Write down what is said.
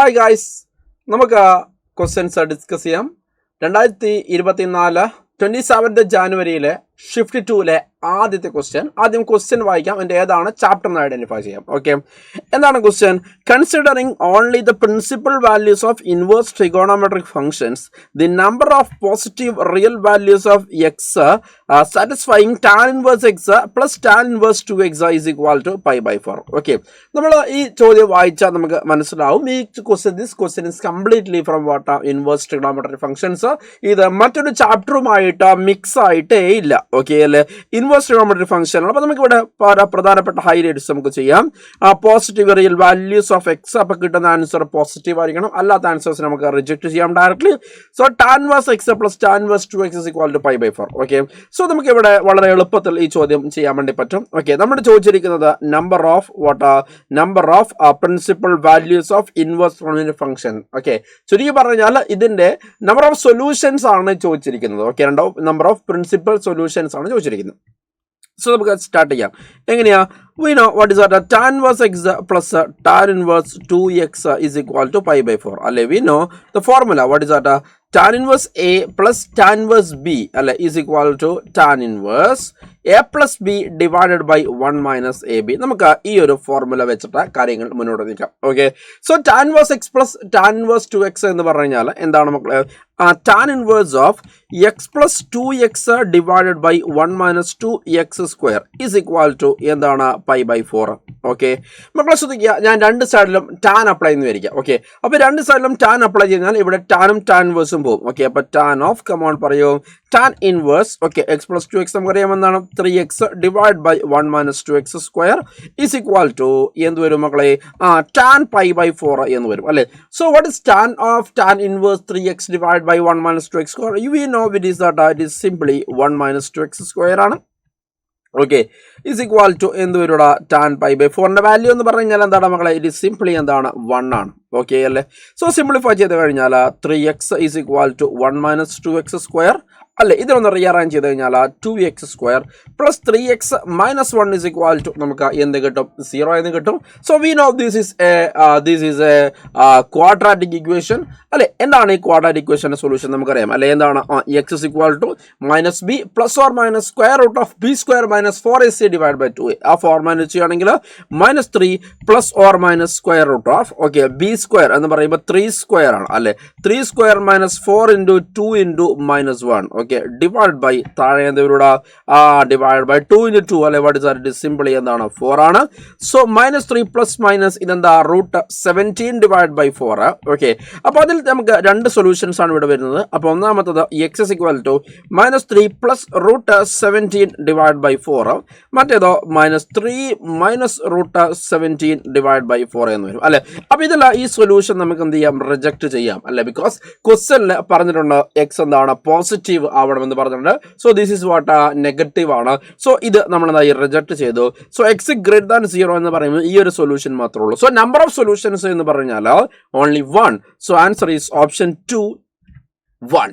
Hi guys, നമുക്ക് questions discuss ചെയ്യാം. 2024 27 ജാനുവരിയിലെ shift 2-ലെ ആദ്യത്തെ ക്വസ്റ്റ്യൻ. ആദ്യം ക്വസ്റ്റ്യൻ വായിക്കാം, എൻ്റെ ഏതാണ് ചാപ്റ്റർ എന്ന് ഐഡൻറ്റിഫൈ ചെയ്യാം. ഓക്കെ, എന്താണ് question? Considering only the principal values of inverse trigonometric functions the number of positive real values of X satisfying tan inverse X plus tan inverse 2x is equal to π/4. Okay, നമ്മൾ ഈ ചോദ്യം വായിച്ചാൽ നമുക്ക് മനസ്സിലാവും this question is completely from what inverse trigonometric functions. ഇത് മറ്റൊരു ചാപ്റ്ററുമായിട്ട് mix ആയിട്ടേ ഇല്ല. ഓക്കെ അല്ലേ, ഇൻവേഴ്സ് ട്രിഗോണോമെട്രിക് ഫംഗ്ഷൻ. അപ്പോൾ നമുക്ക് ഇവിടെ പ്രധാനപ്പെട്ട ഹൈലൈറ്റ്സ് നമുക്ക് ചെയ്യാം. Positive real values of X, അപ്പോൾ കിട്ടുന്ന ആൻസർ പോസിറ്റീവ് ആയിരിക്കണം. അല്ലാത്ത ആൻസേഴ്സ് നമുക്ക് റിജക്ട് ചെയ്യാം directly. So tan inverse X plus tan inverse 2x is equal to π/4. Okay, so നമുക്ക് ഇവിടെ വളരെ എളുപ്പത്തിൽ ഈ ചോദ്യം ചെയ്യാൻ വേണ്ടി പറ്റും. ഓക്കെ, നമ്മൾ ചോദിച്ചിരിക്കുന്നത് number of principal values of inverse trigonometric function. Okay, ചുരുക്കി പറഞ്ഞാൽ ഇതിന്റെ നമ്പർ ഓഫ് സൊല്യൂഷൻസ് ആണ് ചോദിച്ചിരിക്കുന്നത്. Okay, number of principal solutions ആണ് ചോദിച്ചിരിക്കുന്നത്. സോ നമുക്ക് സ്റ്റാർട്ട് ചെയ്യാം. എങ്ങനെയാ? we know what is that tan inverse x plus tan inverse 2x is equal to π/4. അല്ലേ, we know the formula. What is that? Tan inverse a plus tan inverse b അല്ലേ is equal to tan inverse a plus b divided by 1 minus ab. നമുക്ക് ഈ ഒരു formula വെച്ചിട്ട് കാര്യങ്ങൾ മുന്നോട്ട് നീക്കാം. Okay, so tan inverse x plus tan inverse 2x എന്ന് പറഞ്ഞു കഴിഞ്ഞാൽ എന്താണ് മക്കളെ? tan inverse of x plus 2x divided by 1 minus 2x square is equal to എന്താണ്? π/4. ഓക്കെ, മക്കളെ ശ്രദ്ധിക്കുക, ഞാൻ രണ്ട് സൈഡിലും ടാൻ അപ്ലൈ എന്ന് വരിക. ഓക്കെ, അപ്പോൾ രണ്ട് സൈഡിലും ടാൻ അപ്ലൈ ചെയ്താൽ ഇവിടെ ടാനും ടാൻ ഇൻവേഴ്സും പോകും. ഓക്കെ, അപ്പോൾ ടാൻ ഓഫ് കമോൺ പറയൂ tan inverse. Okay, x plus 2x നമുക്കറിയാം എന്താണ്? 3x divide by 1 minus 2x square is equal to എന്ത് വരും മക്കളെ? ടാൻ π/4 എന്ന് വരും അല്ലേ. So what is tan of tan inverse 3x divide by 1 minus 2x square? You know it is that it is simply 1 minus 2x square ആണ്. Okay, is equal to എന്ത് വരും? Tan π/4ന്റെ value എന്ന് പറഞ്ഞു കഴിഞ്ഞാൽ എന്താണ് മക്കളെ? ഇറ്റ് ഈസ് സിംപ്ലി എന്താണ്? 1 ആണ്. ഓക്കെ അല്ലേ. സോ സിംപ്ലിഫൈ ചെയ്ത് കഴിഞ്ഞാൽ 3x is equal to 1 minus 2x square അല്ലേ. ഇതിനൊന്ന് റീഅറേഞ്ച് ചെയ്ത് കഴിഞ്ഞാൽ 2x square plus 3x minus 1 is equal to നമുക്ക് എന്ത് കിട്ടും? 0 എന്ന് കിട്ടും. So we know this is a quadratic equation അല്ലെ. എന്താണ് ഈ ക്വാഡ്രാറ്റിക് ഇക്വേഷന്റെ സൊല്യൂഷൻ നമുക്കറിയാം അല്ലെ. എന്താണ്? x is equal to minus b plus or minus square root of b square minus 4ac divide by 2a. ആ ഫോർമാറ്റ് ചെയ്യുകയാണെങ്കിൽ minus 3 plus or minus square root of okay b square എന്ന് പറയുമ്പോൾ 3 square ആണ് അല്ലെ. 3 square minus 4 into 2 into minus 1. Okay, divide by താഴെ എന്തിവിടെ divide by 2 into 2 അല്ലെ. What is that? Simply എന്താണ്? 4 ആണ്. സോ മൈനസ് 3 പ്ലസ് മൈനസ് ഇതെന്താ? Root 17 divide by 4. ഓക്കെ, അപ്പോൾ അതിൽ നമുക്ക് രണ്ട് സൊല്യൂഷൻസ് ആണ് ഇവിടെ വരുന്നത്. അപ്പോൾ ഒന്നാമത്തത് X is equal to minus 3 plus root 17 divide by 4. മറ്റേതോ minus 3 minus root 17 divide by 4 എന്ന് വരും അല്ലെ. അപ്പോൾ ഇതിൽ ഈ സൊല്യൂഷൻ നമുക്ക് എന്ത് ചെയ്യാം? റിജക്ട് ചെയ്യാം അല്ലെ. ബിക്കോസ് ക്വസ്റ്റ്യനിൽ പറഞ്ഞിട്ടുണ്ട് എക്സ് എന്താണ്? പോസിറ്റീവ് ആവണമെന്ന് പറഞ്ഞിട്ടുണ്ട്. So this is what negative ആണ്. സോ ഇത് നമ്മൾ എന്തായി? റിജക്ട് ചെയ്തു. സോ എക്സ് ഗ്രേറ്റർ ദാൻ 0 എന്ന് പറയുമ്പോൾ ഈ ഒരു സൊല്യൂഷൻ മാത്രമേ ഉള്ളൂ. സോ നമ്പർ ഓഫ് സൊല്യൂഷൻസ് എന്ന് പറഞ്ഞാൽ only 1. So answer is option 2, 1.